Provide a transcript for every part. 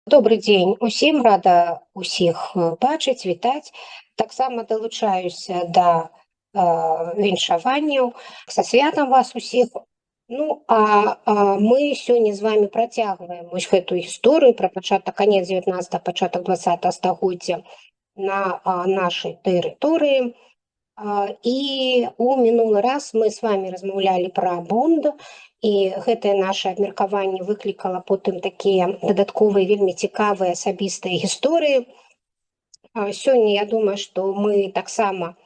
Добры дзень усім, рада ўсіх бачыць, вітаць. Таксама далучаюся да віншаванняў. Са святам вас усіх. Мы сёння з вами працягваем вось гэтую гісторыю пра канец 19 пачатак 20 стагоддзя на нашай тэрыторыі. І у мінулы раз мы з вами размаўлялі пра бунд, і гэтае наша абмеркаванне выклікала потым такія дадатковыя вельмі цікавыя асабістыя гісторыі. Сёння я думаю, што мы таксама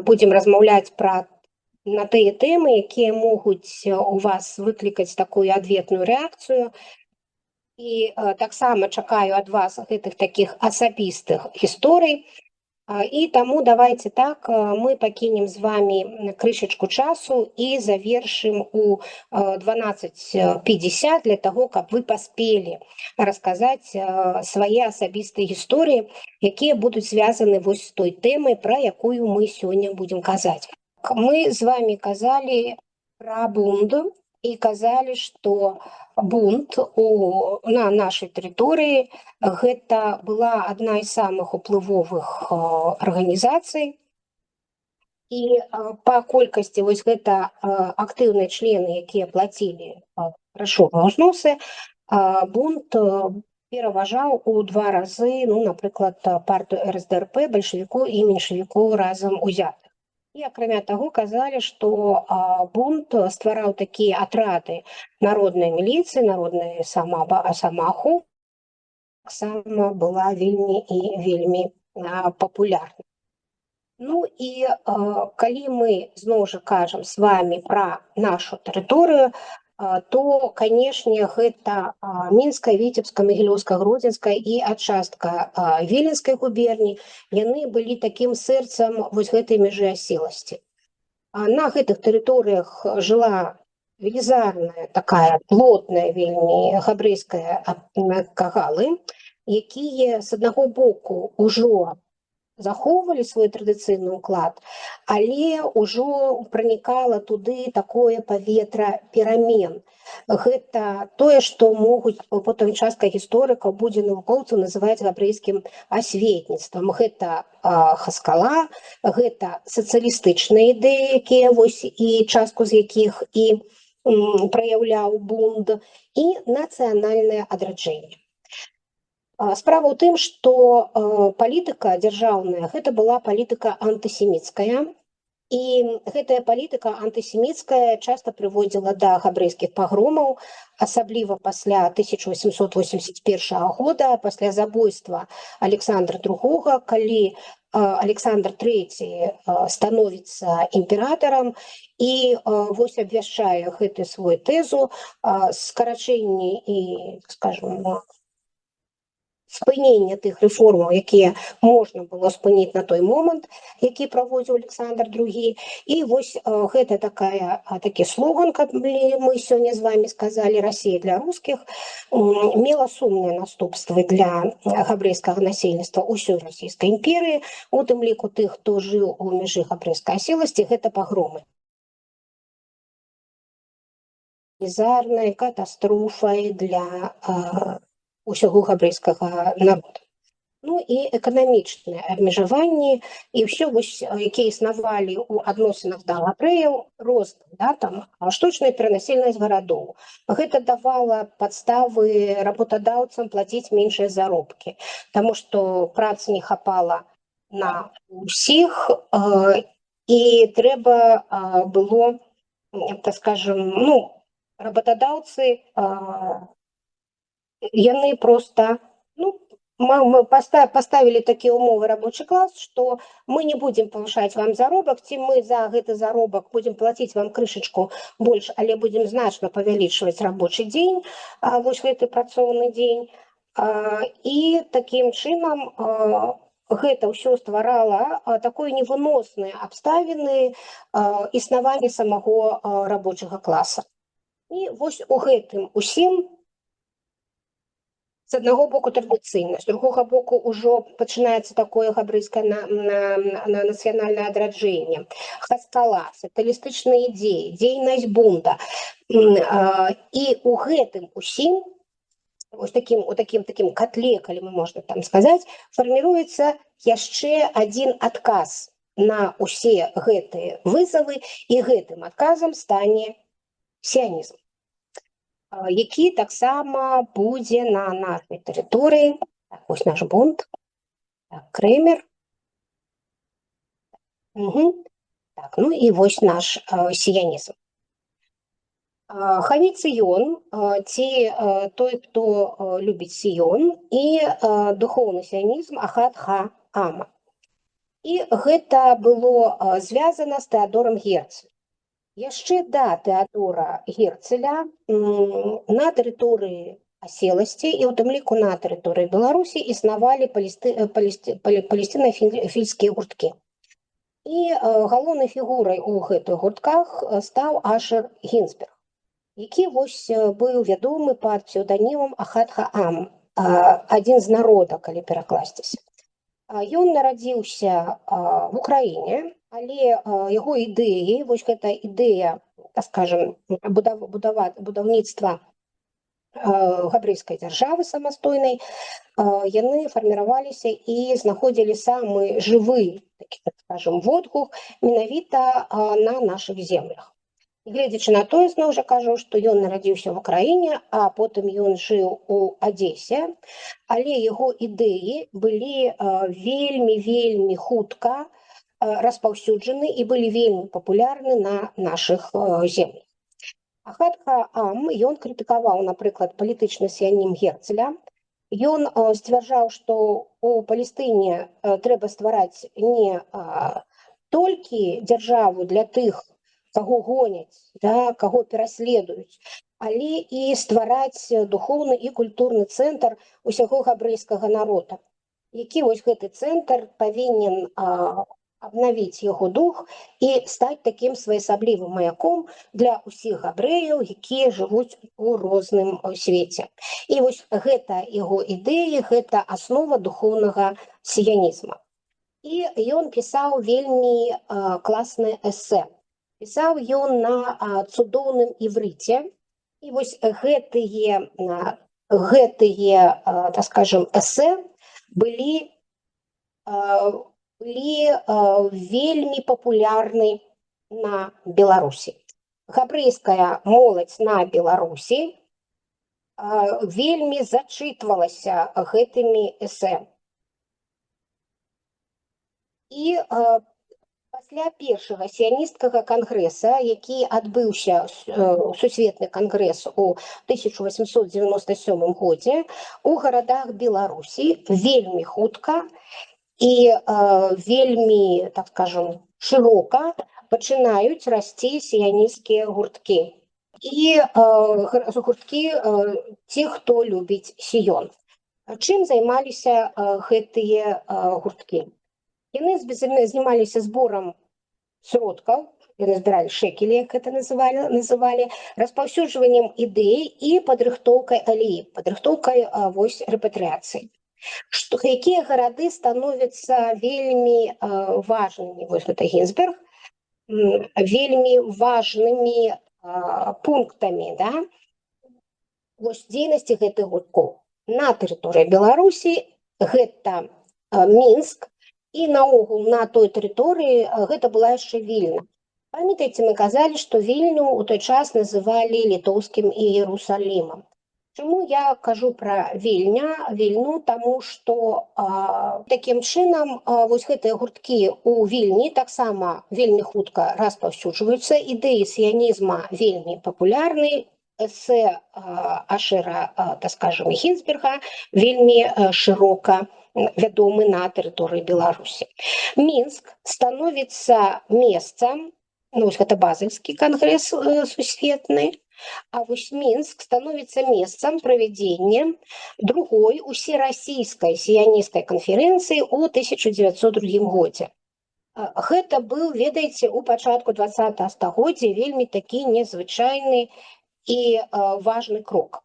будзем размаўляць на тыя тэмы, якія могуць у вас выклікаць такую адветную рэакцыю. І таксама чакаю ад вас гэтых такіх асабістых гісторый. І таму давайте так, мы пакінем з вами крышачку часу і завершым у 12:50 для таго, каб вы паспелі расказаць свае асабістыя гісторыі, якія будуць звязаны вось з той тэмай, пра якую мы сёння будзем казаць. Мы з вами казалі пра бунд і казалі, што бунт на нашай тэрыторыі гэта была адна з самых уплывовых арганізацый. І па колькасці вось гэта актыўныя члены, якія плацілі грашовыя ўзносы, бунт пераважаў у 2 разы, напрыклад, партыю РСДРП, бальшавікоў і меншавікоў разам узятых. І акрамя таго казалі, што бунт ствараў такія атрады народнай міліцыі, народнай самааховы, таксама была вельмі папулярнай. І калі мы зноў жа кажам з вами пра нашу тэрыторыю, то, канешне, гэта Мінская, Віцебская, Магілёўская, Гродзенская і частка Віленскай губерні, яны былі такім сэрцам вось гэтай мяжы аселасці. На гэтых тэрыторыях жыла велізарная такая плотная вельмі габрэйская кагалы, якія з аднаго боку ўжо захоўвалі свой традыцыйны ўклад, але ўжо пранікала туды такое паветра перамен. Гэта тое, што могуць потым частка гісторыкаў, будзе навукоўцаў называць габрэйскім асветніцтвам. Гэта хаскала, гэта сацыялістычныя ідэі, якія вось і частку з якіх і праяўляў бунд, і нацыянальнае адраджэнне. Справа ў тым, што палітыка дзяржаўная, гэта была палітыка антысеміцкая, і гэтая палітыка антысеміцкая часта прыводзіла да габрэйскіх пагромаў, асабліва пасля 1881 года, пасля забойства Александра II, калі Александр III становіцца імператарам і вось абвяшчае гэты свой тэзу скарачэнні і, скажем, спынення тых рэформаў, якія можна было спыніць на той момант, які праводзіў Александр II. І вось гэта такі слоган, каб мы сёння з вами сказалі, «Расія для рускіх», мела сумныя наступствы для габрэйскага насельніцтва ўсёй расійскай імперыі, у тым ліку тых, хто жыў у мяжы габрэйскай аселасці, гэта пагромы. Велізарнай катастрофай для усяго габрэйскага народа. І эканамічныя абмежаванні, і ўсё, якія існавалі ў адносінах да габрэяў, розныя, штучная перанасельнасць гарадоў. Гэта давала падставы работадаўцам плаціць меншыя заробкі, таму што працы не хапала на ўсіх, і трэба было, так скажем, работадаўцы, яны проста паставілі такія ўмовы рабочы клас, што мы не будзем павышаць вам заробак, ці мы за гэты заробак будзем плаціць вам крышачку больш, але будзем значна павялічваць рабочы дзень, вось гэты працоўны дзень. І такім чынам гэта ўсё стварала такое невыносныя абставіны існавання самого рабочага класа. І вось у гэтым усім з аднаго боку традыцыйна, з другога боку ўжо пачынаецца такое габрэйскае нацыянальнае адраджэнне, хаскала, саталістычныя ідзеі, дзейнасць бунта. І у гэтым усім таким котле, калі мы можна там сказаць, фарміруецца яшчэ адзін адказ на ўсе гэтыя вызовы, і гэтым адказам стане сіянізм, які таксама будзе на нашай тэрыторыі. Так, вось наш бунт, так, Крэмер. Так, ну і вось наш сіянізм. Хаві Цыён, ці той, хто любіць Сіён, і духоўны сіянізм Ахад Ха-Ама. І гэта было звязана з Тэадорам Герцэлем. Яшчэ да Тэадора Герцэля на тэрыторыі аселасці і ў тым ліку на тэрыторыі Беларусі існавалі палесцінафільскія гурткі. І галоўнай фігурай у гэтых гуртках стаў Ашер Гінзберг, які вось быў вядомы пад псеўданімам Ахад Ха-Ам, адзін з народа, калі перакласціся. Ён нарадзіўся в Украіне, але яго ідэі, вось гэта ідэя, так скажем, будаўніцтва габрэйскай дзяржавы самастойнай, яны фарміраваліся і знаходзілі самы жывы, так скажем, водгук менавіта на нашых землях. Гледзячы на тое, зноў жа кажу, што ён нарадзіўся в Украіне, а потым ён жыў у Адесе, але яго ідэі былі вельмі хутка распаўсюджаны і былі вельмі папулярны на нашых землях. Ахад Ха-Ам, ён крытыкаваў, напрыклад, палітычны сіянізм Герцэля. Ён сцвярджаў, што у Палестыне трэба ствараць не толькі дзяржаву для тых, каго гоняць, да, каго пераследуюць, але і ствараць духоўны і культурны цэнтр усяго габрэйскага народа, які вось гэты цэнтр павінен абнавіць яго дух і стаць такім своеасаблівым маяком для ўсіх габрэяў, якія жывуць у розным свеце. І вось гэта яго ідэі, гэта аснова духоўнага сіянізма. І ён пісаў вельмі класнае эсэ. Пісаў ён на цудоўным іврыце, і вось гэтыя, так скажем, эсэ былі вельмі папулярны на Беларусі. Габрэйская моладзь на Беларусі вельмі зачытвалася гэтымі эсэ. І пасля першага сіянісцкага кангрэса, які адбыўся, сусветны кангрэс у 1897 годзе, у гарадах Беларусі вельмі хутка і вельмі, так скажем, шырока пачынаюць расці сіянісцкія гурткі. І гурткі ці, хто любіць Сіён. Чым займаліся гэтыя гурткі? Яны занималіся зборам сродкаў, яны збіралі шекелі, як гэта называлі, распаўсюджваннем ідэй і падрыхтоўкай алеі, падрыхтоўкай вось рэпатрыяцыі. Якія гарады становяцца вельмі важнымі, вось гэта Гінзберг, вельмі важнымі пунктамі, да, вось дзейнасці гэтых гурткоў. На тэрыторыі Беларусі гэта Мінск, і наогул на той тэрыторыі гэта была яшчэ Вільня. Памятаеце, мы казалі, што Вільню ў той час называлі літоўскім Іерусалімам. Чаму я кажу пра Вільню? Таму што такім чынам вось гэтыя гурткі ў Вільні таксама вельмі хутка распаўсюджваюцца, ідэі сіянізма вельмі папулярны, эсэ Ашера, так скажем, Гінзберга вельмі шырока вядомы на тэрыторыі Беларусі. Мінск становіцца месцам, ну, гэта базельскі кангрэс сусветны, а вось Мінск становіцца месцам правядзення другой усерасійскай сіянісцкай канферэнцыі ў 1902 годзе. Гэта быў, ведаеце, у пачатку 20-го стагоддзя вельмі такі незвычайны і важны крок.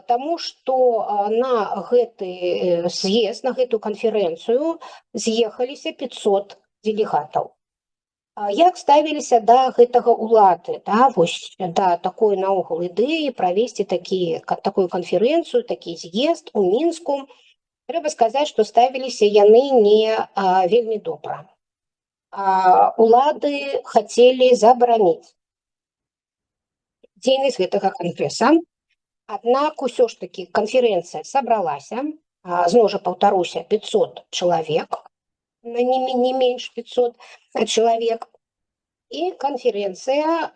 Таму што на гэты з'езд, на гэту канферэнцыю з'ехаліся 500 дэлегатаў. Як ставіліся да гэтага ўлады, да, вось да такой наогул ідэі правесці такую канферэнцыю, такі з'езд у Мінску. Трэба сказаць, што ставіліся яны не вельмі добра. Улады хацелі забараніць дзейнасць гэтага кангрэса. Аднак усё ж такі канферэнцыя сабралася, зноў жа паўтаруся, 500 чалавек, не менш 500 чалавек. І канферэнцыя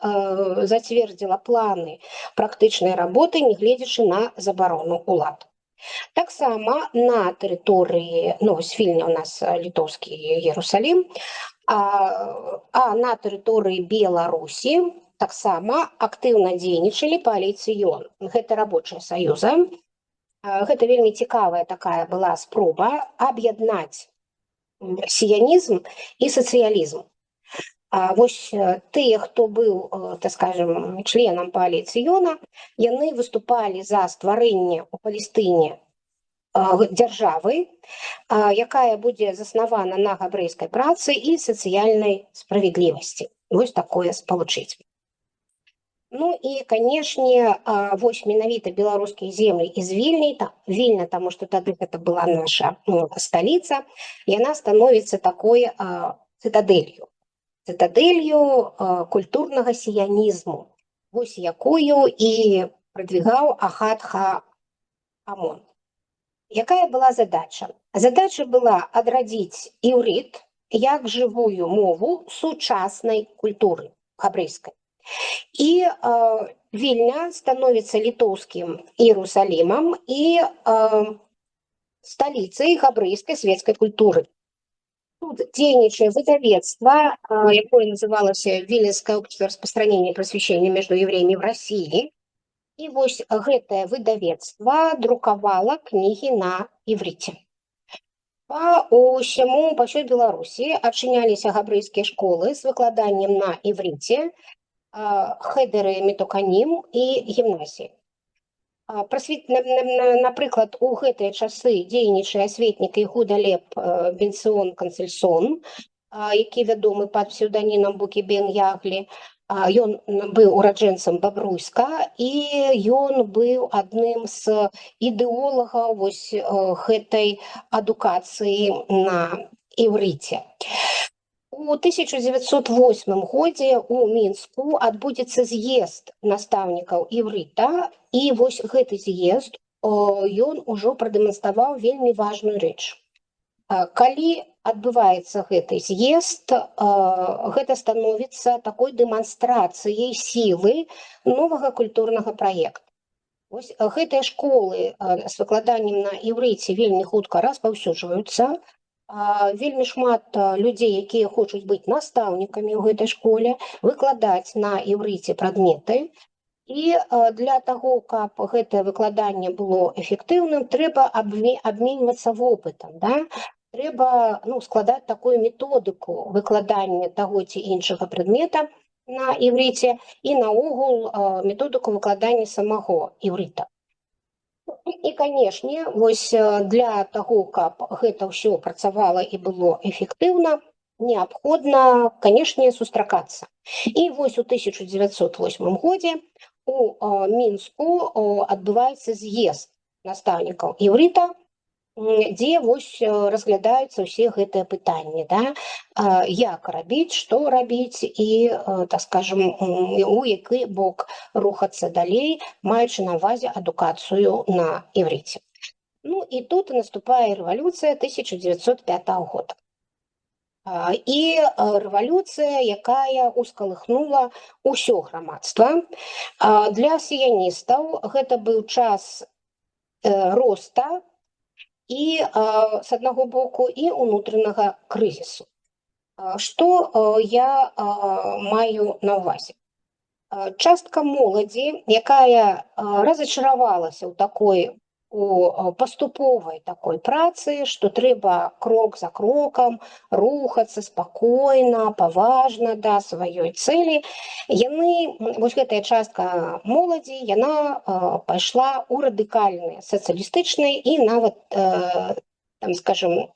зацвердзіла планы практычнай работы, нягледзячы на забарону ўлад. Таксама на тэрыторыі, вільня у нас літоўскі Іерусалім, на тэрыторыі Беларусі таксама актыўна дзейнічалі пааліцыён. Гэта рабочая саюза. Гэта вельмі цікавая такая была спроба аб'яднаць сіянізм і сацыялізм. Вось тыя, хто быў, так скажем, членам пааліцыёна, яны выступалі за стварэнне ў Палестыне дзяржавы, якая будзе заснавана на габрэйскай працы і сацыяльнай справядлівасці. Вось такое спалучыць. Ну і, канешне, вось менавіта беларускія землі з Вільня, таму што тады гэта была наша сталіца, яна становіцца такой цытадэлью культурнага сіянізму, вось якую і прадвігаў Ахад ха-Амон. Якая была задача? Задача была адрадзіць іўрыт як жывую мову сучаснай культуры габрэйскай. І Вільня становіцца літоўскім Іерусалімам і сталіцай габрэйскай свецкай культуры. Тут дзейнічае выдавецтва, якое называлася Віленское общество распространения и просвещения между евреями в России. І вось гэтае выдавецтва друкавала кнігі на іврыце. Па ўсёй Беларусі адчыняліся габрэйскія школы з выкладаннем на іврыце, хедеры Метоканім і гімназіі. Напрыклад, у гэтыя часы дзейнічае асветнік Ігуда Леб Бенцион Канцельсон, які вядомы пад псеўданімам Букі бен Яглі. Ён быў ураджэнцам Бабруйска, і ён быў адным з ідэолагаў вось гэтай адукацыі на іврыце. У 1908 годзе ў Мінску адбудзецца з'езд настаўнікаў іврыта, і вось гэты з'езд ён ужо прадэманстраваў вельмі важную рэч. Калі адбываецца гэты з'езд, гэта становіцца такой дэманстрацыяй сілы новага культурнага праекта. Вось гэтыя школы з выкладаннем на іврыце вельмі хутка распаўсюджваюцца. Вельмі шмат людзей, якія хочуць быць настаўнікамі ў гэтай школе, выкладаць на іврыце прадметы. І для таго, каб гэтае выкладанне было эфектыўным, трэба абменьвацца вопытам. Трэба складаць такую методыку выкладання таго ці іншага прадмета на іврыце і наогул методыку выкладання самого іврыта. І, канешне, вось для таго, каб гэта ўсё працавала і было эфектыўна, неабходна, канешне, сустракацца. І вось у 1908 годзе у Мінску адбываецца з'езд настаўнікаў іврыта, дзе вось разглядаюцца ўсе гэтыя пытанні, як рабіць, што рабіць і, так скажем, у які бок рухацца далей, маючы на ўвазе адукацыю на іврыце. Ну і тут наступае рэвалюцыя 1905 года. І рэвалюцыя, якая ускалыхнула ўсё грамадства. Для сіяністаў гэта быў час роста і з аднаго боку і ўнутранага крызісу. Што я маю на ўвазе? Частка моладзі, якая разачаравалася у паступовай такой працы, што трэба крок за крокам рухацца спакойна, паважна да сваёй цэлі, вось гэтая частка моладзі, яна пайшла ў радыкальныя сацыялістычныя і нават там, скажем,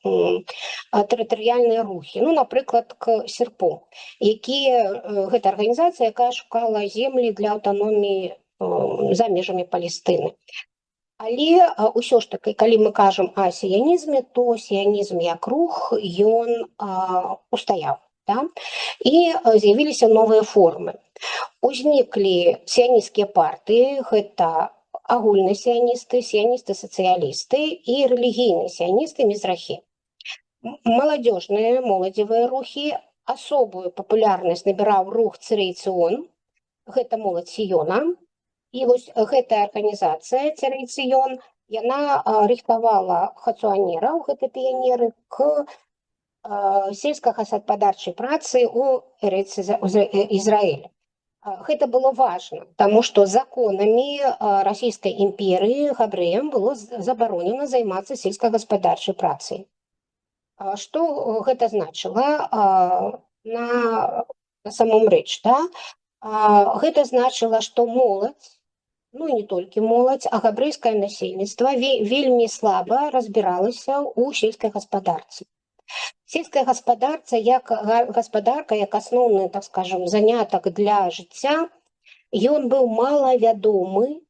тэрытарыяльныя рухі, ну, напрыклад, к серпу, гэта арганізацыя, якая шукала землі для аўтаноміі за межамі Палестыны. Але ўсё ж таки, калі мы кажам о сіянізме, то сіянізм як рух, ён устаяў. Да? І з'явіліся новыя формы. Узніклі сіянісцкія партыі, гэта агульныя сіяністы, сіяністы-сацыялісты і рэлігійныя сіяністы мізрахі. Моладзевыя рухі, асобую папулярнасць набіраў рух Цирей-Цион, гэта моладзь Сіёна. І вось гэтая арганізацыя Цирей-Цион, яна рыхтавала хацуанераў, гэта піянеры, к сельскагаспадарчай працы ў Ізраілі. Гэта было важна, таму што законамі Расійскай імперыі габрэям было забаронена займацца сельскагаспадарчай працай. Што гэта значыла на самом рэч, да? Гэта значыла, што моладзь, ну і не толькі моладзь, а габрэйскае насельніцтва вельмі слаба разбіралася ў сельскай гаспадарцы. Сельская гаспадарка як асноўны, так скажем, занятак для жыцця, ён быў малавядомы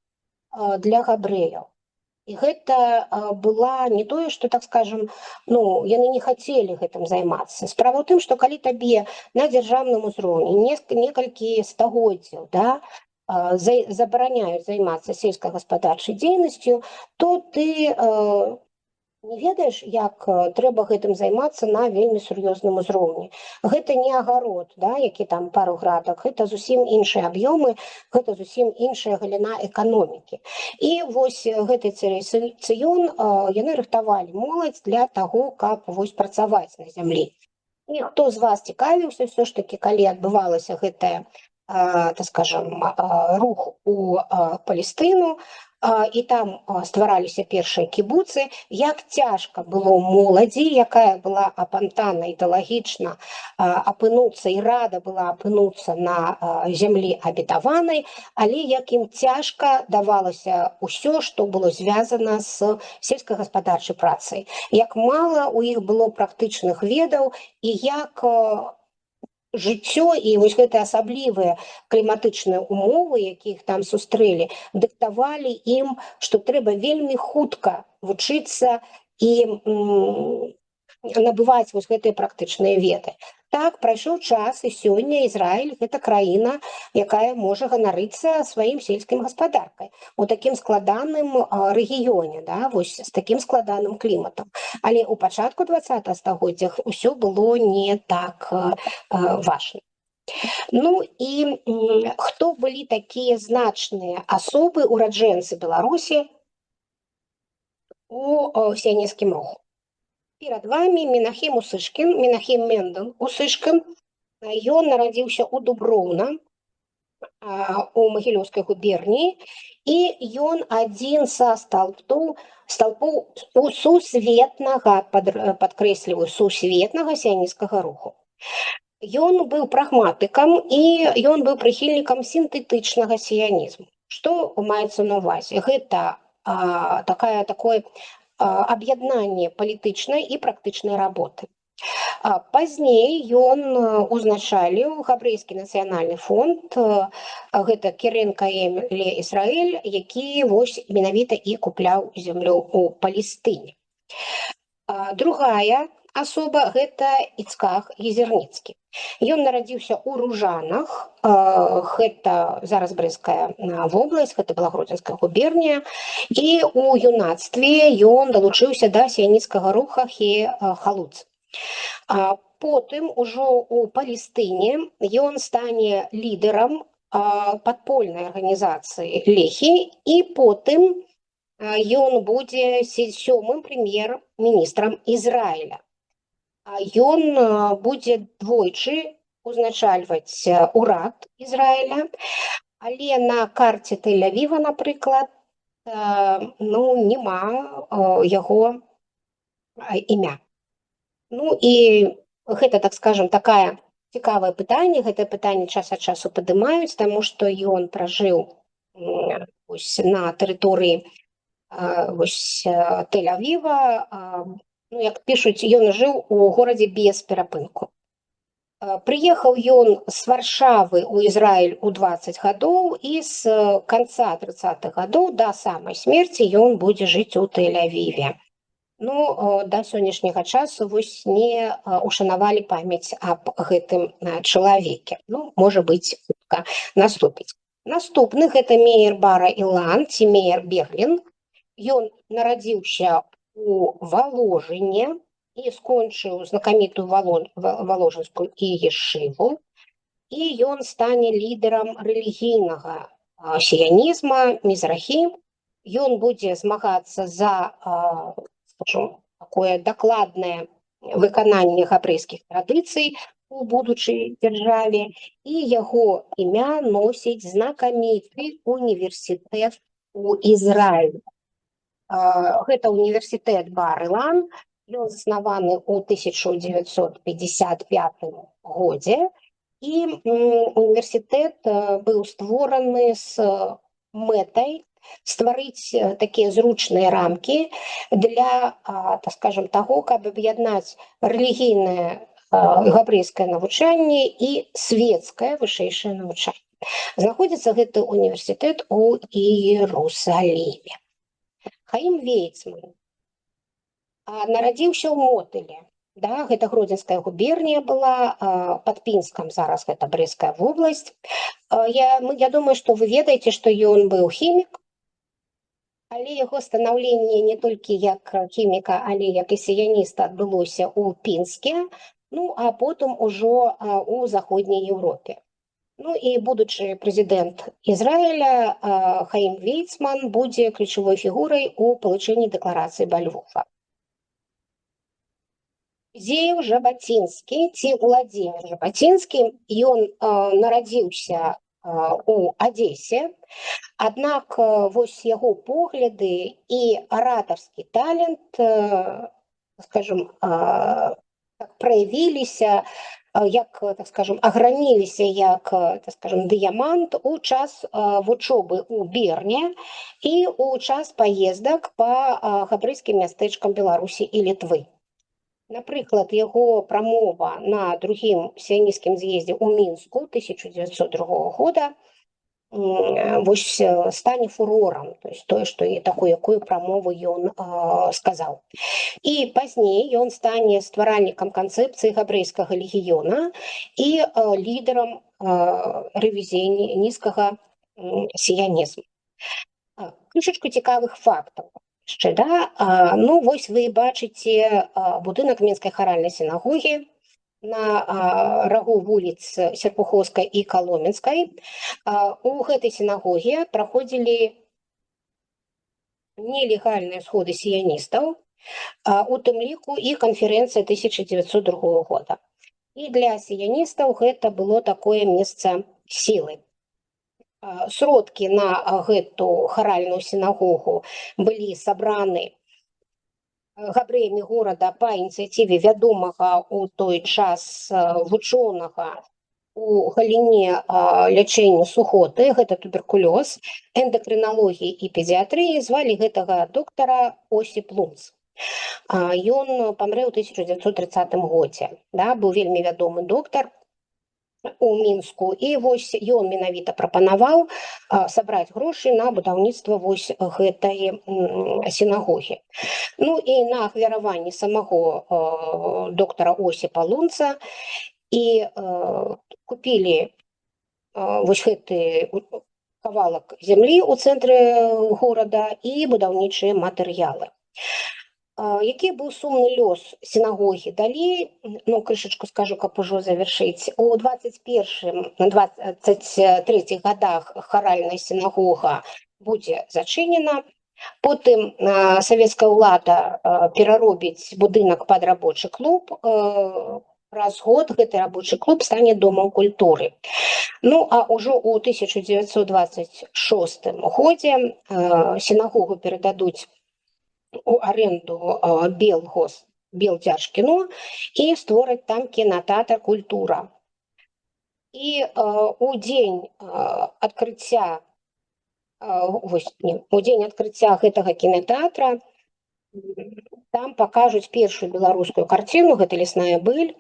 для габрэяў. І гэта была не тое, што, так скажем, ну, яны не хацелі гэтым займацца. Справа ў тым, што калі табе на дзяржаўным узроўні некалькі стагоддзяў, да, забараняюць займацца сельскагаспадарчай дзейнасцю, то ты не ведаеш, як трэба гэтым займацца на вельмі сур'ёзным узроўні. Гэта не агарод, да, які там пару градак, гэта зусім іншыя аб'ёмы, гэта зусім іншая галіна эканомікі. І вось гэты Цирей-Цион, яны рыхтавалі моладзь для таго, каб вось працаваць на зямлі. І хто з вас цікавіўся, ўсё ж такі, калі адбывалася гэтая, так скажем, рух у Палестыну, і там ствараліся першыя кібуцы, як цяжка было моладзі, якая была апантана ідэалагічна апынуцца і рада была апынуцца на зямлі абітаванай, але як ім цяжка давалася ўсё, што было звязана з сельскагаспадарчай працай. Як мала у іх было практычных ведаў і як жыццё і вось гэтыя асаблівыя кліматычныя умовы, якіх там сустрэлі, дыктавалі ім, што трэба вельмі хутка вучыцца і набываць вось гэтыя практычныя веды. Так, прайшоў час, і сёння Ізраіль – гэта краіна, якая можа ганарыцца сваім сельскім гаспадаркай у такім складаным рэгіёне, да, вось з такім складаным кліматам. Але ў пачатку 20-го стагоддзя ўсё было не так важна. Ну і хто былі такія значныя асобы, ураджэнцы Беларусі у сіянісцкім руху? Перад вами Менахем Усышкін, Менахем Мендел Усышкін. Ён нарадзіўся ў Дуброўна, у Магілёўскай губерніі, і ён адзін са сталпоў сусветнага, падкрэсліваю, сусветнага сіянісцкага руху. Ён быў прагматыкам і ён быў прыхільнікам сінтэтычнага сіянізму. Што маецца на ўвазе? Гэта такое аб'яднанне палітычнай і практычнай работы. Пазней ён узначаліў габрэйскі нацыянальны фонд, гэта Керен Каем ле Ісраэль, які вось менавіта і купляў зямлю ў Палестыне. Другая асоба – гэта Іцхак Езерніцкі. Ён нарадзіўся ў Ружанах, гэта зараз Брэсцкая вобласць, гэта была Гродзенская губернія, і ў юнацтве ён далучыўся да сіянісцкага руха Халуц. Потым ужо ў Палестыне ён стане лідарам падпольнай арганізацыі Лехі, і потым ён будзе 7-м прэм'ер-міністрам Ізраіля. Ён будзе двойчы узначальваць урад Ізраіля, але на карце Тель-Авіва, напрыклад, няма яго імя. Ну і гэта, так скажем, такая цікавае пытанне, гэтае пытанне час ад часу падымаюць, таму што ён пражыў на тэрыторыі Тель-Авіва ну, як пішуць, ён жыў у горадзе без перапынку. Прыехаў ён з Варшавы ў Ізраіль у 20 гадоў і з канца 30-х гадоў да самай смерці ён будзе жыць у Тэль-Авіве. Ну, да сённяшняга часу вось не ушанавалі памяць аб гэтым чалавеке. Ну, можа быць, хутка наступіць. Наступны гэта Меер Бара Ілан ці Меер Берлін. Ён нарадзіўся у Воложыне і скончыў знакамітую валожынскую ешыву, і ён стане лідарам рэлігійнага сіянізма, мізрахі. Ён будзе змагацца за, скажем, такое дакладнае выкананне габрэйскіх традыцый у будучай дзяржаве, і яго імя носіць знакаміты універсітэт у Ізраілі. Гэта універсітэт Бар-Ілан, ён заснаваны ў 1955 годзе, і універсітэт быў створаны з мэтай стварыць такія зручныя рамкі для, так скажем, таго, каб аб'яднаць рэлігійнае габрэйскае навучанне і светскае вышэйшае навучанне. Знаходзіцца гэты універсітэт у Іерусаліме. Хаім Вейцман нарадзіўся ў Мотылі. Да, гэта Гродзенская губернія была, пад Пінскам зараз гэта Брэсцкая вобласць. Я думаю, што вы ведаеце, што ён быў хімік, але яго станаўленне не толькі як хіміка, але як і сіяніста адбылося ў Пінске, ну, а потым ужо у заходняй Еўропе. Ну і будучы прэзідэнт Ізраіля Хаім Вейцман будзе ключавой фігурай у палучэнні дэкларацыі Бальфора. Зеў Жабацінскі ці Уладзімір Жабацінскі, ён нарадзіўся у Адесе, аднак вось яго погляды і аратарскі талент, скажем, праявіліся, як, так скажем, аграніліся як, так скажем, дыямант у час вучобы ў Берне і ў час паездак па габрэйскім мястэчкам Беларусі і Літвы. Напрыклад, яго прамова на другім сіянісцкім з'ездзе ў Мінску 1902 года вось стане фурорам, то есть тое, што і такую, якую прамову ён сказаў. І пазней ён стане стваральнікам канцэпцыі габрэйскага легіёна і лідарам рэвізіянісцкага сіянізму. Крышачку цікавых фактаў. Яшчэ, да? Ну, вось вы бачыце будынак Мінскай харальнай сінагогі на рагу вуліц Серпуховскай і Каломенскай. У гэтай сінагогі праходзілі нелегальныя сходы сіяністаў, у тым ліку і канферэнцыя 1902 года. І для сіяністаў гэта было такое месца сілы. Сродкі на гэту харальную сінагогу былі сабраны габрэямі горада па ініцыятыве вядомага ў той час вучонага у галіне лячэння сухоты, гэта туберкулёз, эндакрыналогіі і педыятрыі, звалі гэтага доктара Осіп Лунц. Ён памрэ ў 1930 годзе, да, быў вельмі вядомы доктар у Мінску, і вось ён менавіта прапанаваў сабраць грошы на будаўніцтва вось гэтай сінагогі. Ну і на ахвяраванне самого доктара Осіпа Лунца і купілі вось гэты кавалак зямлі ў цэнтры горада і будаўнічыя матэрыялы. Які быў сумны лёс сінагогі далей, ну, крышачку скажу, каб ужо завяршыць. У 21-23 годах харальная сінагога будзе зачынена, потым савецкая ўлада пераробіць будынак пад рабочы клуб, праз год гэты рабочы клуб стане домам культуры. Ну, а ўжо ў 1926 годзе сінагогу перададуць у аренду Белдзяржкіно і створаць там кінатэатр «Культура». І у дзень адкрыцця гэтага кінатэатра Там пакажуць першую беларускую карціну, гэта лесная быль.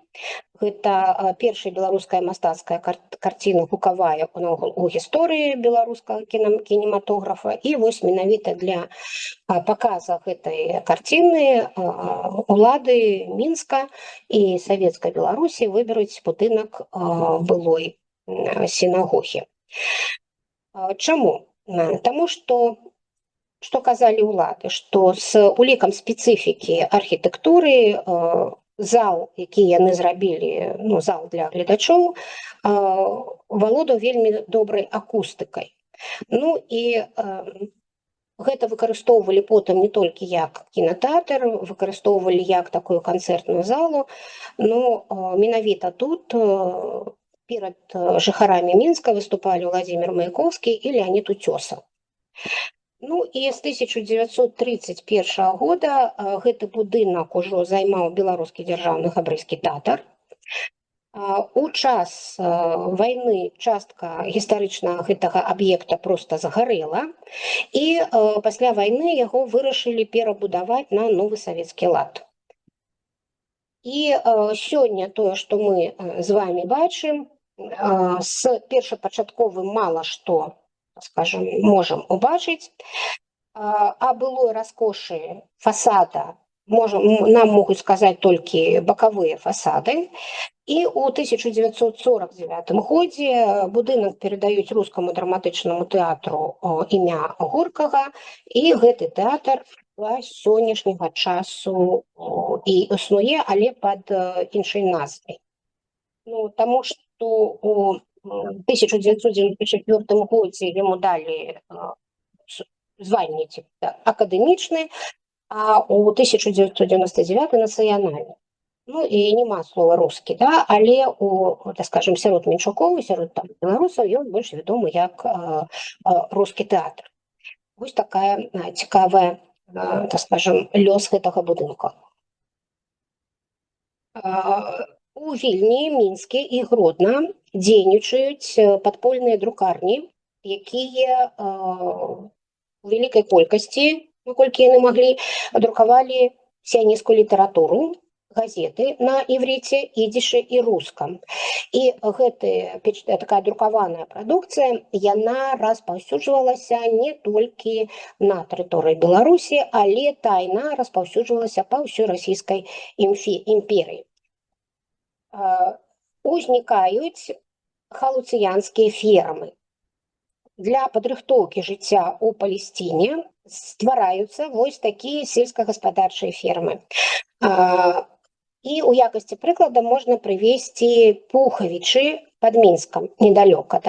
Гэта першая беларуская мастацкая карціна гукавая у гісторыі беларускага кінематографа. І вось менавіта для паказа гэтай карціны улады Мінска і савецкай Беларусі выберуць будынак былой сінагогі. Чаму? Таму што казалі ўлады, што з улікам спецыфікі архітэктуры зал, які яны зрабілі, зал для гледачоў, валодаў вельмі добрай акустыкай. І гэта выкарыстоўвалі потым не толькі як кінатэатр, выкарыстоўвалі як такую канцэртную залу. Менавіта тут перад жыхарамі Мінска выступалі Владзімір Маяковскі і Леанід Уцёсаў. І з 1931 года гэты будынак ужо займаў беларускі дзяржаўны габрэйскі тэатр. У час вайны частка гістарычнага гэтага аб'екта проста загарэла, і пасля вайны яго вырашылі перабудаваць на новы савецкі лад. І сёння тое, што мы з вами бачым, з першапачатковым мала што, скажем, можам убачыць, а былой раскошы фасада нам могуць сказаць толькі бакавыя фасады. І ў 1949 годзе будынак перадаюць рускаму драматычнаму тэатру імя Горкага, і гэты тэатр да сённяшняга часу і існуе, але пад іншай назвай. Таму што у 1994 годзе яму далі званне акадэмічны, а ў 1999 нацыянальны. І няма слова рускі, але скажем, сярод менчукоў, сярод беларусаў ён больш вядомы як рускі тэатр. Вось такая цікавая, скажем, лёс гэтага будынка. У Вільні, Мінске і Гродна дзейнічаюць падпольныя друкарні, якія у вялікай колькасці, наколькі яны маглі, друкавалі сіянісцкую літаратуру, газеты на іврыце, ідышы і рускам. І гэтая такая друкаваная прадукцыя, яна распаўсюджвалася не толькі на тэрыторыі Беларусі, але тайна распаўсюджвалася па ўсёй расійскай імперыі. Узнікаюць халуцыянскія фермы. Для падрыхтоўкі жыцця ў Палесціне ствараюцца вось такія сельскагаспадарчыя фермы. І ў якасці прыклада можна прывесці Пухавічы пад Мінскам, недалёка,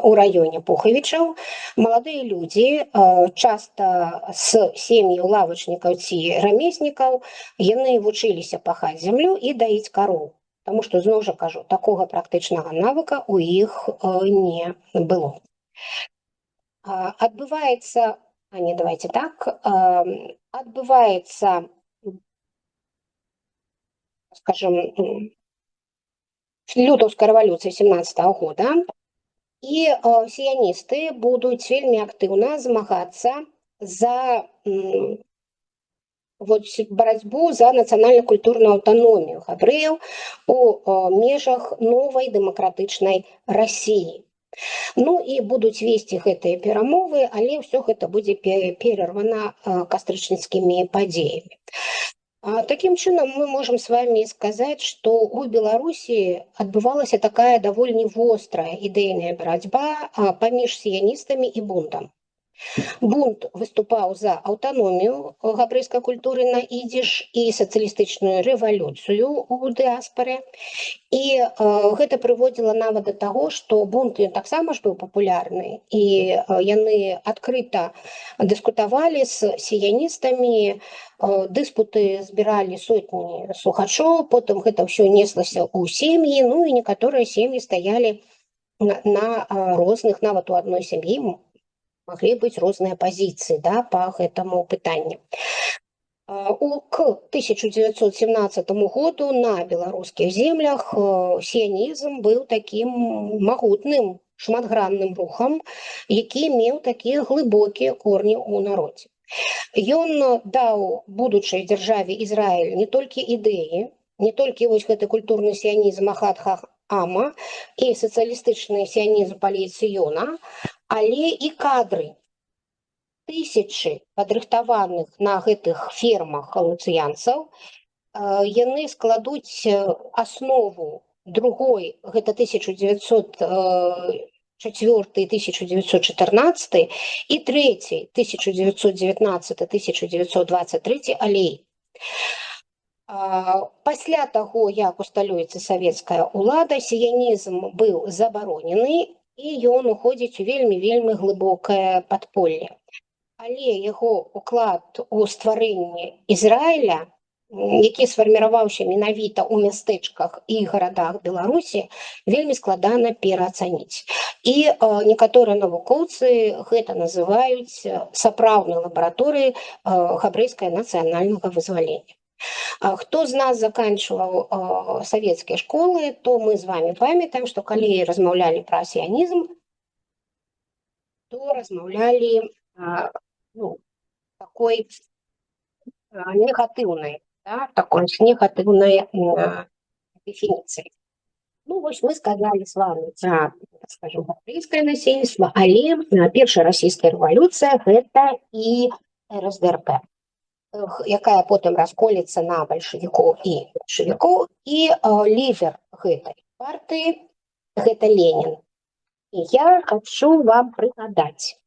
у раёне Пухавічаў. Маладыя людзі, часта з сем'яў лавачнікаў ці рамеснікаў, яны вучыліся пахаць зямлю і даіць кароў. Таму што, зноў жа кажу, такога практычнага навыка ў іх не было. Адбываецца скажем, лютаўская рэвалюцыя 17-го года, і сіяністы будуць вельмі актыўна змагацца за барацьбу за нацыянальна-культурную аўтаномію габрэяў у межах новай дэмакратычнай Расіі. І будуць весці гэтыя перамовы, але ўсё гэта будзе перарвана кастрычніцкімі падзеямі. Такім чынам мы можам з вами сказаць, што ў Беларусі адбывалася такая даволі вострая ідэйная барацьба паміж сіяністамі і бунтам. Бунт выступаў за аўтаномію габрэйскай культуры на ідыш і сацыялістычную рэвалюцыю ў дыаспаре. І гэта прыводзіла нават да таго, што бунт таксама ж быў папулярны, і яны адкрыта дыскутавалі з сіяністамі, дыспуты збіралі сотні слухачоў, потым гэта ўсё неслася ў сем'і, і некаторыя сем'і стаялі на розных, нават у адной сям'і маглі быць розныя пазіцыі па гэтаму пытанню. К 1917 году на беларускіх землях сіянізм быў такім магутным, шматгранным рухам, які меў такія глыбокія корні ў народзе. Ён даў будучай дзяржаве Ізраіль не толькі ідэі, не толькі вось гэты культурны сіянізм Ахад Ама і сацыялістычны сіянізм Палей-Цыёна, але і кадры. Тысячы падрыхтаваных на гэтых фермах галуцыянцаў, яны складуць аснову другой, гэта 1904-1914 і трэцяй 1919-1923 алей. Пасля таго, як усталюецца савецкая ўлада, сіянізм быў забаронены і ён уходзіць у вельмі глыбокае падполле. Але яго ўклад у стварэнне Ізраіля, які сфарміраваўся менавіта ў мястэчках і гарадах Беларусі, вельмі складана пераацаніць. І некаторыя навукоўцы гэта называюць сапраўднай лабараторыяй габрэйскага нацыянальнага вызвалення. Хто з нас заканчваў савецкія школы, то мы з вами памятаем, што калі размаўлялі пра сіянізм, то размаўлялі такой негатыўнай, такой негатыўнай дефініцыі. Вось мы сказалі з вами пра, скажем, габрэйскае насельніцтва, але першая расійская рэвалюцыя гэта і РСДРП, якая потым расколецца на бальшавікоў і меншавікоў, і лідер гэтай партыі гэта Ленін. І я хочу вам прыгадаць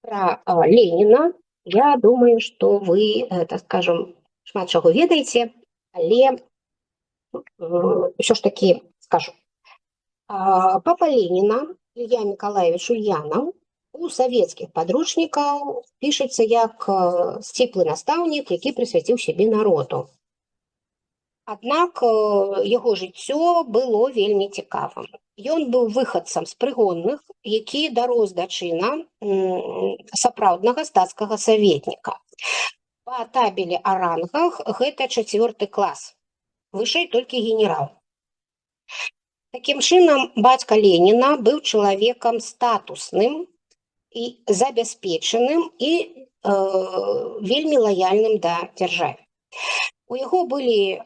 пра Леніна. Я думаю, што вы, так скажем, шмат чаго ведаеце, але ўсё ж такі скажу. Папа Леніна, Ілья Мікалаевіч Ульянаў, у савецкіх падручнікаў пішацца як сціплы настаўнік, які прысвяціў сябе народу. Аднак яго жыццё было вельмі цікавым. Ён быў выхадцам з прыгонных, які дарос да чына сапраўднага стацкага саветніка. Па табелі о рангах гэта 4 клас, вышэй толькі генерал. Такім чынам, бацька Леніна быў чалавекам статусным і забяспечаным і вельмі лаяльным да дзяржавы. У яго былі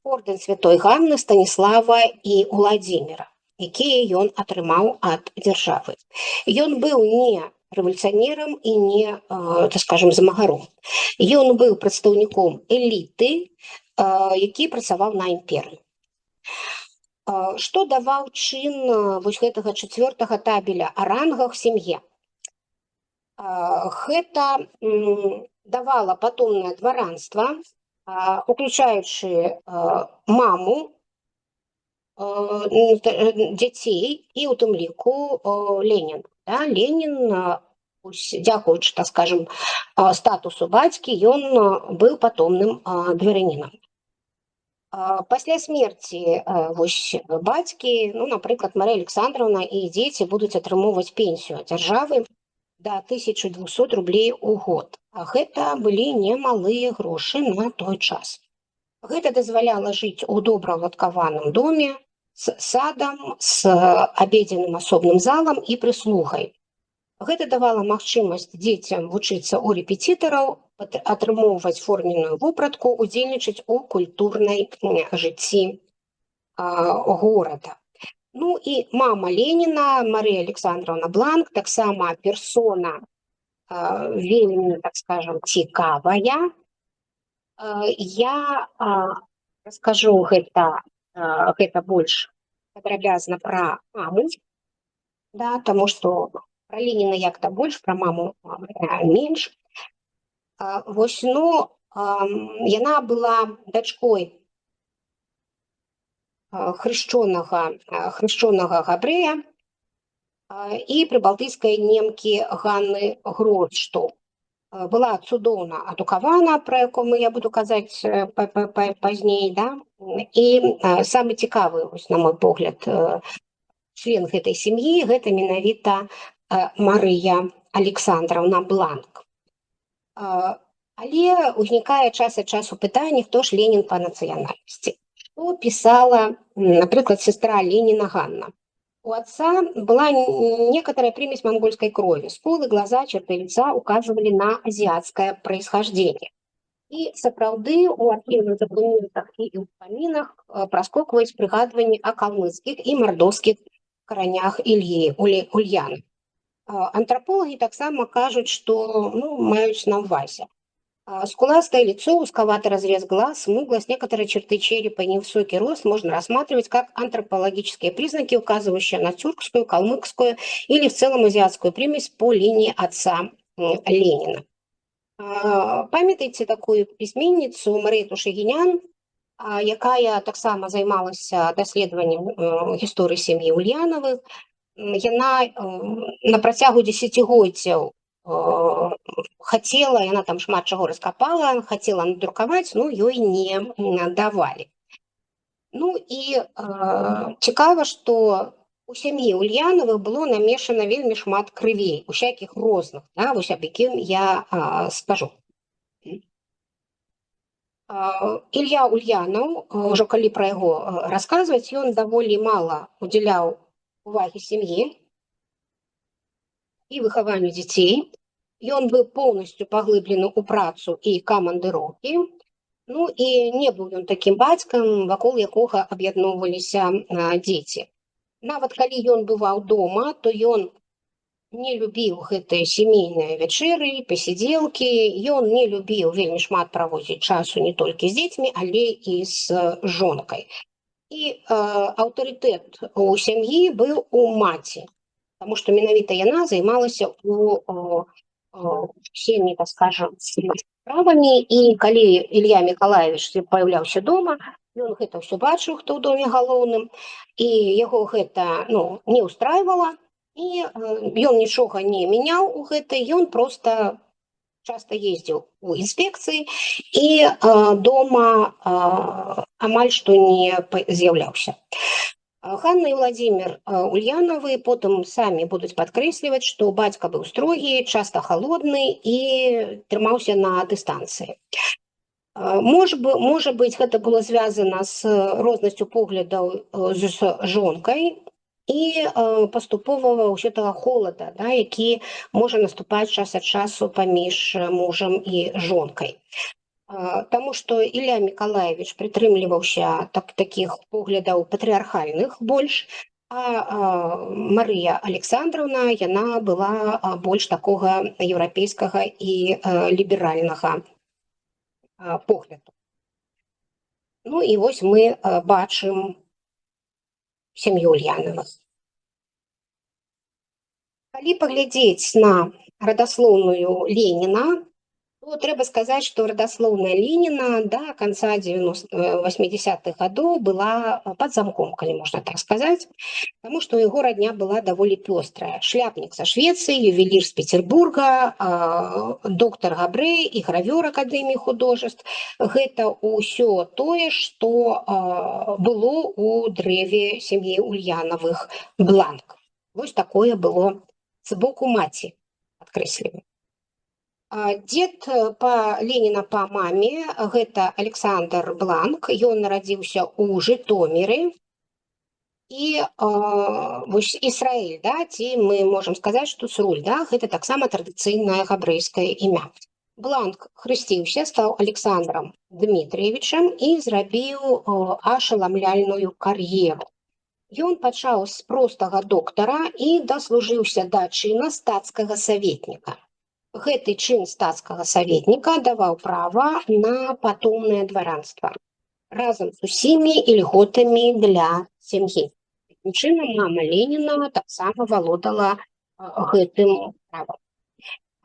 ордэн Святой Ганны, Станіслава і Уладзіміра, якія ён атрымаў ад дзяржавы. Ён быў не рэвалюцыянерам і не, так скажем, замагаром. Ён быў прадстаўніком эліты, які працаваў на імперыю. Што даваў чын вось гэтага 4-га табеля о рангах сям'е? Гэта давала патомнае дваранства, уключаючы маму, дзяцей і у тым ліку Ленін. Ленін, дзякуючы, так скажем, статусу бацькі, ён быў патомным дваранінам. Пасля смерці вось бацькі, напрыклад, Марыя Александровна і дзеці будуць атрымоўваць пенсію дзяржавы да 1200 рублей у год. Гэта былі немалыя грошы на той час. Гэта дазваляла жыць у добраўладкаваным доме з садам, з абедзенным асобным залам і прыслугай. Гэта давала магчымасць дзецям вучыцца ў рэпетытараў, атрымоўваць форменную вопратку, удзельнічаць у культурнай жыцці горада. І мама Леніна, Марыя Александровна Бланк, таксама персона вельмі, так скажем, цікавая. Я раскажу гэта больш падрабязна пра маму, таму што пра Леніна як-то больш, пра маму менш. Вось, яна была дачкой хрышчонага габрэя і прыбалтыйскай немкі Ганны Гродштоў. Была цудоўна адукавана, пра якую я буду казаць пазней, і самы цікавы, на мой погляд, член гэтай сям'і гэта менавіта Марыя Александровна Бланк. Але ўзнікае час ад часу пытанне, хто ж Ленін па нацыянальнасці. Што пісала, напрыклад, сестра Леніна Ганна. У отца была некоторая примесь монгольской крови. Скулы, глаза, черты лица указывали на азиатское происхождение. І сапраўды у архіўных дакументах і ўспамінах праскокваюць прыгадванні о калмыцкіх і мардовскіх каранях Ільі Ульяны. Антропологи таксама кажуць, што маюць на ўвазе. Скуластое лицо, узковатый разрез глаз, смуглость, некоторые черты черепа и невысокий рост можно рассматривать как антропологические признаки, указывающие на тюркскую, калмыцкую или в целом азиатскую примесь по линии отца Ленина. Памятаеце такую пісьменніцу Марыету Шагінян, якая таксама займалася даследаваннем гісторыі сям'і Ульянавых. Яна на працягу дзесяцігоддзяў хотела, яна там шмат чаго раскапала, хотела надрукаваць, но ёй не давалі. І цікава, што у сям'і Ульянавых было намешана вельмі шмат крывей, усякіх розных, вось аб якім я скажу. Ілья Ульянаў, ужо калі пра яго расказваць, ён даволі мала удзяляў увагі сям'і і выхаванню дзяцей. Ён быў поўнасцю паглыблены ў працу і камандыроўкі. І не быў ён такім бацькам, вакол якога аб'ядноўваліся дзеці. Нават калі ён бываў дома, то ён не любіў гэтыя сямейныя вячэры, пасідзелкі, ён не любіў вельмі шмат праводзіць часу не толькі з дзецьмі, але і з жонкай. І аўтарытэт у сям'і быў у маці, таму што менавіта яна займалася всеми, так скажем, справамі, і калі Ілья Мікалаевич паяўляўся дома, ён гэта ўсё бачыў, хто ў доме галоўным, і яго гэта не ўстрайвала, і ён нічога не мяняў у гэтай, ён проста часта ездзіў у інспекцыі і дома амаль што не з'яўляўся. Ганна і Владимир Ульянавы потым самі будуць падкрэсліваць, што бацька быў строгі, часта халодны і трымаўся на дыстанцыі. Можа быць, гэта было звязана з рознасцю поглядаў з жонкай і паступовага гэтага холада, які можа наступаць час ад часу паміж мужам і жонкай. Таму што Ілля Мікалаевич прытрымліваўся такіх поглядаў патрыархальных больш, а Марыя Александраўна, яна была больш такога еўрапейскага і ліберальнага погляду. І вось мы бачым сям'ю Ульянавых. Калі паглядзець на радаслоўную Леніна, то трэба сказаць, што радаслоўная Леніна да канца 80-х гадоў была пад замком, калі можна так сказаць, таму што яго радня была даволі пёстрая. Шляпнік са Швецыі, ювелір з Петербурга, доктар Габрэй і гравёр Акадэміі художеств. Гэта ўсё тое, што было ў дрэве сям'і Ульянавых бланк. Вось такое было з боку маці, падкрэсліваю. Дзед Леніна па маме гэта Александр Бланк, ён нарадзіўся ў Жытоміры. І вось Ісраэль, ці мы можам сказаць, што Цруль, гэта таксама традыцыйнае габрэйскае імя. Бланк хрысціўся, стаў Александрам Дмітрыевічам і зрабіў ашаламляльную кар'еру. Ён пачаў з простага доктара і даслужыўся да чына стацкага саветніка. Гэты чын стацкага саветніка даваў права на патомнае дваранства разам з усімі ільготамі для сям'і. Такім чынам, мама Леніна таксама валодала гэтым правам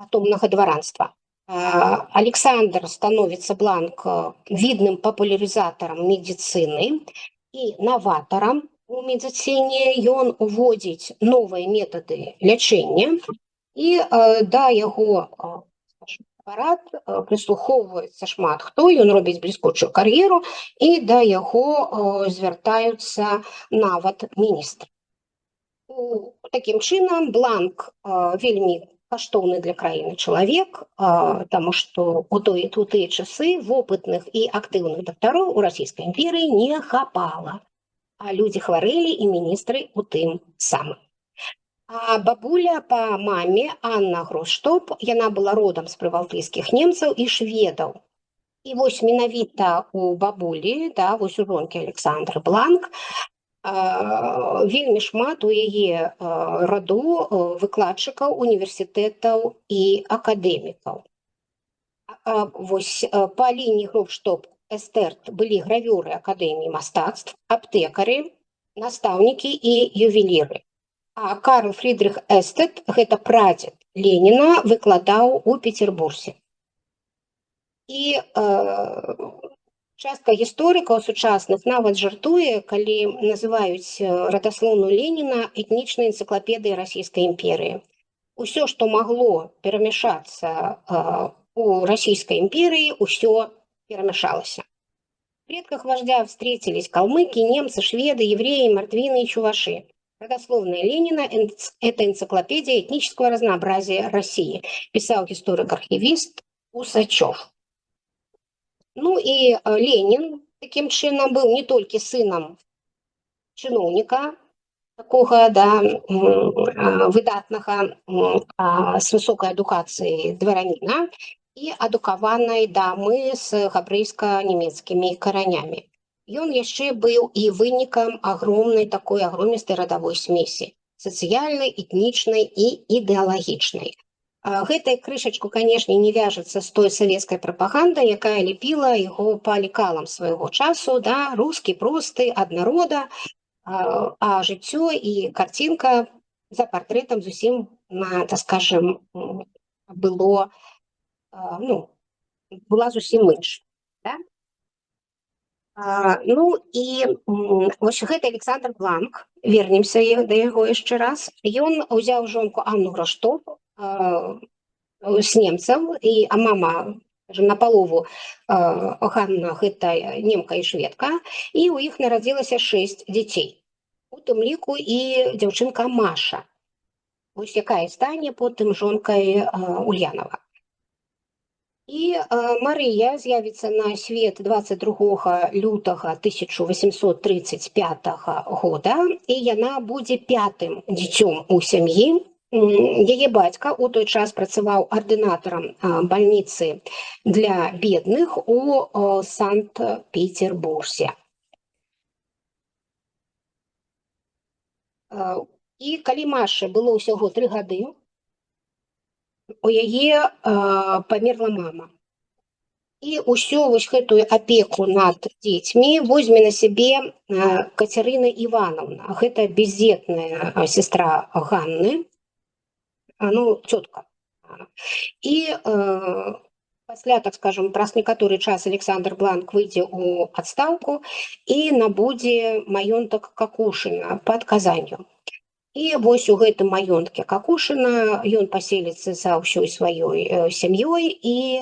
патомнага дваранства. Александр становіцца Бланк відным папулярызатарам медыцыны і наватарам у медыцыне. Ён уводзіць новыя метады лячэння, і да яго апарат прыслухоўваецца шмат хто, ён робіць бліскучую кар'еру, і да яго звяртаюцца нават міністры. Такім чынам, Бланк вельмі каштоўны для краіны чалавек, таму што у тыя часы вопытных і актыўных дактароў у расійскай імперыі не хапала. а людзі хварэлі і міністры у тым самым. А бабуля па маме Анна Гросштоп, яна была родам з прыбалтыйскіх немцаў і шведаў. І вось менавіта у бабулі, да, вось у жонкі Александры Бланк, вельмі шмат у яе раду выкладчыкаў універсітэтаў і акадэмікаў. Вось па лініі Гросштоп Эстэрт былі гравёры акадэміі мастацтв, аптэкары, настаўнікі і ювеліры. А Карл Фрідрых Эстет, гэта прадзед Леніна, выкладаў у Петербурзе. І частка гісторыкаў сучасных нават жартуе, калі называюць радаслоўную Леніна этнічнай энцыклапедыяй Расійскай імперыі. Усё, што магло перамяшацца у Российской империи, усё перемешалось. В предках вождя встретились калмыки, немцы, шведы, евреи, мордвины и чуваши. Родословная Ленина – это энциклопедия этнического разнообразия России, писал историк-архивист Усачев. Ну и Ленин таким чином был не только сыном чиновника, такого, да, выдатного, с высокой адукацией дворянина, і адукаванай дамы з габрэйска-нямецкімі каранямі. Ён яшчэ быў і вынікам такой агромністай радавой смесі, сацыяльнай, этнічнай і ідэалагічнай. Гэтай крышачку, канешне, не вяжацца з той савецкай прапагандай, якая лепіла яго па лекалам свайго часу, да, рускі просты, аднарода, а жыццё і карцінка за партрэтам зусім, так скажем, было была зусім інша. Да? Ну і вось гэты Александр Бланк, вернемся да яго яшчэ раз, ён узяў жонку Анну Гросштоп з немцаў, а мама напалову Ганна гэта немка і шведка, і ў іх нарадзілася 6 дзяцей. У тым ліку і дзяўчынка Маша, вось якая стане потым жонкай Ульянова. І Марыя з'явіцца на свет 22 лютага 1835 года, і яна будзе 5-м дзіцём у сям'і. Яе бацька у той час працаваў ардынатарам бальніцы для бедных у Санкт-Петербурзе. І калі Машы было ўсяго 3 гады, у яе памерла мама. І ўсё вось гэтую апеку над дзецьмі возьме на сябе Кацярына Івановна. Гэта бездзетная сестра Ганны, цётка. І пасля, так скажем, праз некаторы час Александр Бланк выйдзе ў адстаўку і набудзе маёнтак Какушына пад Казанню. І вось у гэтым маёнтке Какушына ён паселіцца за ўсёй сваёй сям'ёй, і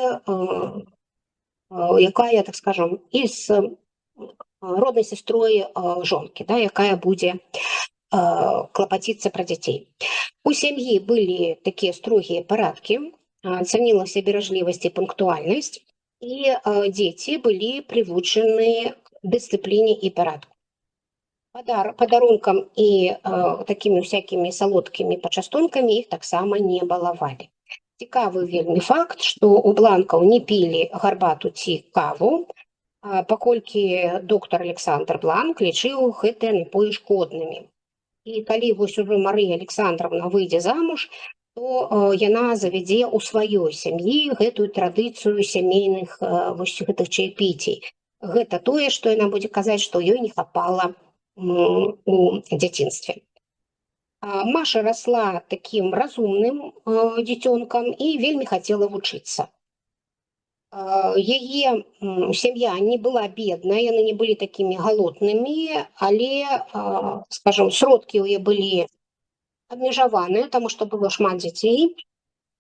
якая, так скажем, і з роднай сястрой жонкі, да, якая будзе клапаціцца пра дзяцей. У сям'і былі такія строгія парадкі, цанілася беражлівасць і пунктуальнасць, і дзеці былі прывучаны дысцыпліне і парадку. Падарункам і такімі всякімі салодкімі пачастункамі іх таксама не балавалі. Цікавы вельмі факт, што у Бланкаў не пілі гарбату ці каву, паколькі доктар Александр Бланк лічыў гэтыя напоі шкоднымі. І калі вось ужо Марыя Александровна выйдзе замуж, то яна завядзе ў сваёй сям'і гэтую традыцыю сямейных вось гэтых чаепітий. Гэта тое, што яна будзе казаць, што ёй не хапала у дзяцінстве. Маша расла такім разумным дзіцёнкам і вельмі хацела вучыцца. Яе сям'я не была бедная, яны не былі такімі галоднымі, але, скажем, сродкі ў яе былі абмежаваныя, таму што было шмат дзяцей,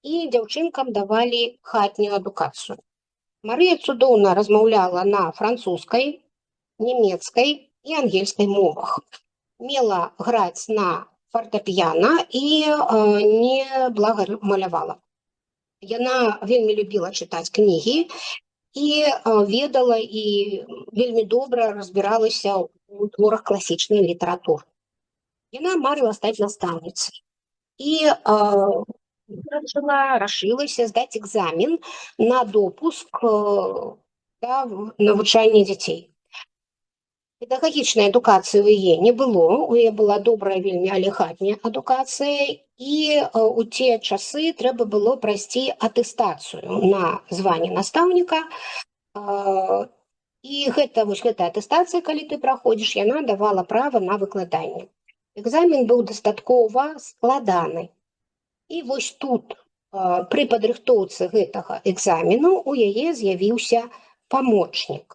і дзяўчынкам давалі хатнюю адукацыю. Марыя цудоўна размаўляла на французскай, нямецкай і ангельскай мовах. Мела граць на фартэпіяна і неблага малявала. Яна вельмі любіла чытаць кнігі і ведала і вельмі добра разбіралася у творах класічнай літаратуры. Яна марыла стаць настаўніцай і рашылася здаць экзамен на допуск да навучання дзяцей. Педагагічнай адукацыі ў яе не было, у яе была добрая вельмі, але хатняя адукацыя, і у тыя часы трэба было прайсці атэстацыю на званне настаўніка. І гэтая атэстацыя, калі ты праходзіш, яна давала права на выкладанне. Экзамен быў дастаткова складаны. І вось тут пры падрыхтоўцы гэтага экзамену у яе з'явіўся памочнік.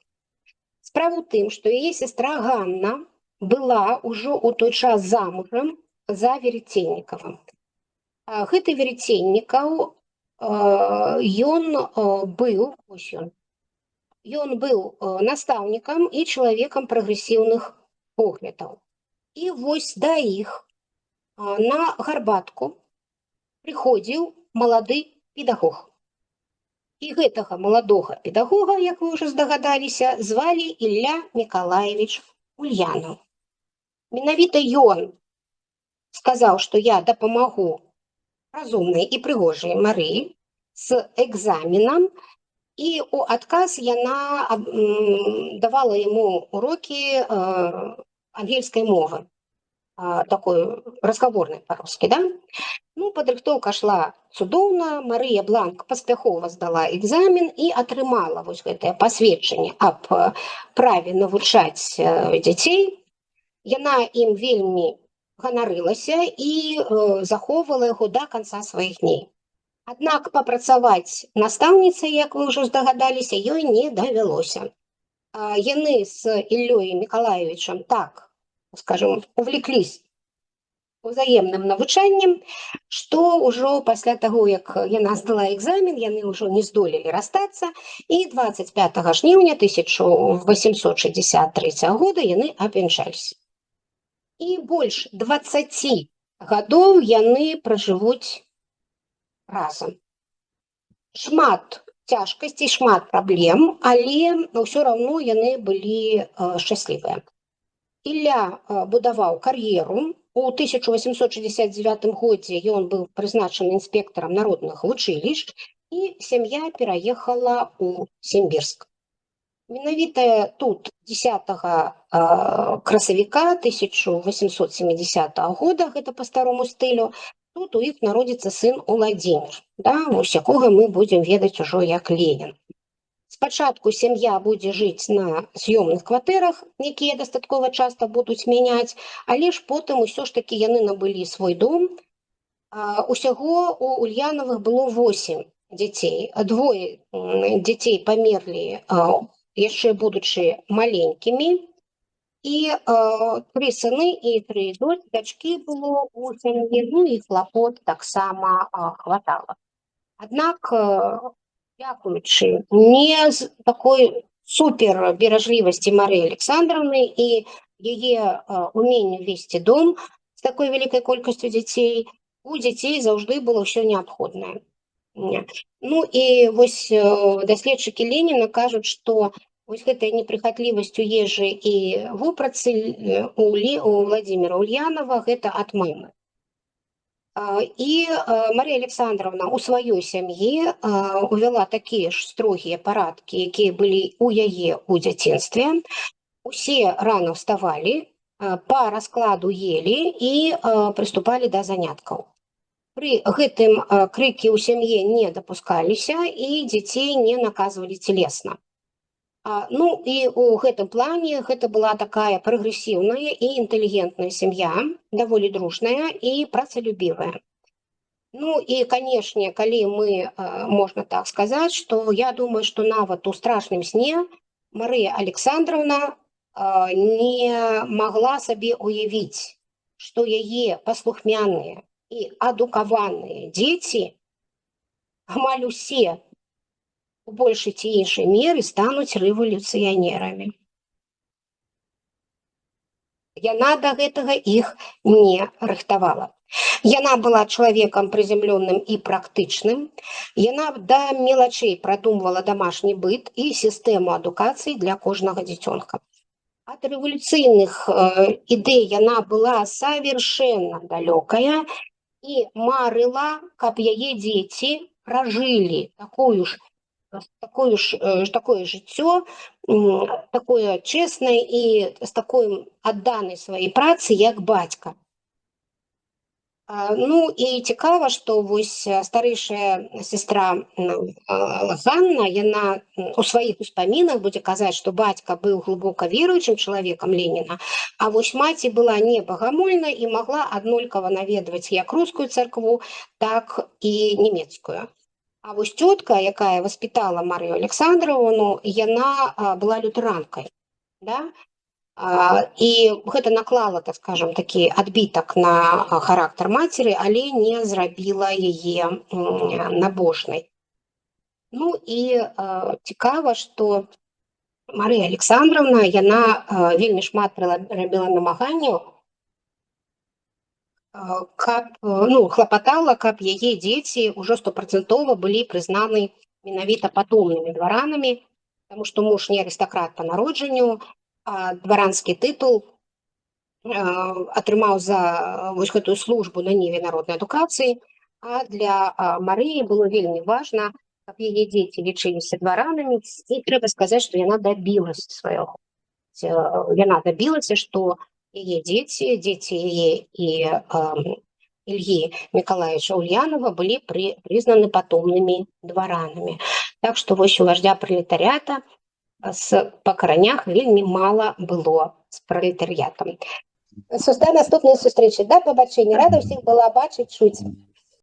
Справа ў тым, што яе сястра Ганна была ўжо ў той час замужам за Веретеннікавым. Гэты Веретеннікаў, ён быў настаўнікам і чалавекам прагрэсіўных поглядаў. І вось да іх на гарбатку прыходзіў малады педагог. І гэтага маладога педагога, як вы ўжо здагадаліся, звалі Ілля Мікалаевіч Ульянаў. Менавіта ён сказаў, што я дапамагу разумнай і прыгожай Марыі з экзаменам, і ў адказ яна давала яму урокі ангельскай мовы, такой разгаворнай па-рускі, да? Ну, падрыхтоўка шла цудоўна, Марыя Бланк паспяхова здала экзамен і атрымала вось гэтае пасведчанне аб праве навучаць дзяцей. Яна ім вельмі ганарылася і захоўвала яго да канца сваіх дней. Аднак папрацаваць настаўніцай, як вы ўжо здагадаліся, ёй не давялося. Яны з Іллёй Мікалаевічам так, скажем, увлеклись узаемным навучаннем, што ўжо пасля таго, як яна здала экзамен, яны ўжо не здолелі расстацца, і 25 жніўня 1863 года яны абвянчаліся. І больш 20 гадоў яны пражывуць разам. Шмат цяжкасцей, шмат праблем, але ўсё раўно яны былі шчаслівыя. Ілля будаваў кар'еру. У 1869 годзе ён быў прызначаны інспектарам народных вучылішч, і сям'я пераехала ў Сімбірск. Менавіта тут 10 красавіка 1870 года, гэта па старому стылю, тут у іх народзіцца сын Уладзімір, да, вось якога мы будзем ведаць ужо як Ленін. Спачатку сям'я будзе жыць на з'ёмных кватэрах, якія дастаткова часта будуць мяняць, але ж потым усё ж такі яны набылі свой дом. Усяго у Ульянавых было 8 дзяцей. 2 дзяцей памерлі яшчэ будучы маленькімі, і 3 сыны і 3 дачкі было у сям'і, ну і хлапот таксама хватала. Аднак, дзякуючы не з такой супер беражлівасці Марыі Александровны і яе уменню весці дом з такой вялікай колькасцю дзяцей, у дзяцей заўжды было ўсё неабходнае. Ну і вось даследчыкі Леніна кажуць, што вось гэтая непрыхатлівасць у ежы і вопратцы у Владзіміра Ульянава гэта ад мамы. І Марія Александровна ў сваёй сям'і увяла такія ж строгія парадкі, якія былі ў яе ў дзяцінстве. Усе рана вставалі, па раскладу елі і прыступалі да заняткаў. Пры гэтым крыкі ў сям'і не дапускаліся і дзяцей не наказвалі целесна. Ну і ў гэтым плане гэта была такая прагрэсіўная і інтэлігентная сям'я, даволі дружная і працалюбівая. Ну і, канешне, калі мы, можна так сказаць, што я думаю, што нават у страшным сне Марыя Александровна не магла сабе уявіць, што яе паслухмяныя і адукаваныя дзеці амаль усе у большай ці іншай меры стануць рэвалюцыянерамі. Яна да гэтага іх не рыхтавала. Яна была чалавекам прызямлённым і практычным. Яна да мелачэй прадумвала дамашні быт і сістэму адукацыі для кожнага дзіцёнка. ад рэвалюцыйных ідэй яна была совершенно далёкая і марыла, каб яе дзеці пражылі такое жыццё, такое чэснае і з такой адданай сваёй працы, як бацька. Ну і цікава, што вось старэйшая сестра Ганна, яна у сваіх успамінах будзе казаць, што бацька быў глыбока веруючым чалавекам Леніна, а вось маці была не багамольнай і магла аднолькава наведваць як рускую царкву, так і нямецкую. А вось цётка, якая васпітала Марыю Александровну, яна была лютэранкай, да? І гэта наклала, так скажем, такі адбітак на характар мацеры, але не зрабіла яе набожнай. Ну і цікава, што Марыя Александровна, яна вельмі шмат рабіла намаганняў, хлапатала, каб яе дзеці ўжо 100% былі прызнаны менавіта патомнымі дваранамі, таму што муж не арыстакрат па народжанню, а дваранскі тытул атрымаў за вось гэтую службу на ніве народнай адукацыі, а для Марыі было вельмі важна, каб яе дзеці лічыліся дваранамі, і трэба сказаць, што яна дабілася свайго. Яна дабілася, што яе дзеці яе і Ільі Мікалаевича Ульянова былі прызнаны патомнымі дваранамі. Так што вось у вождя пралетарыята па каранях вельмі мала было з пралетарыятам. Да наступнай сустрэчы. Да пабачэння. Рада ўсіх была бачыць, чуць.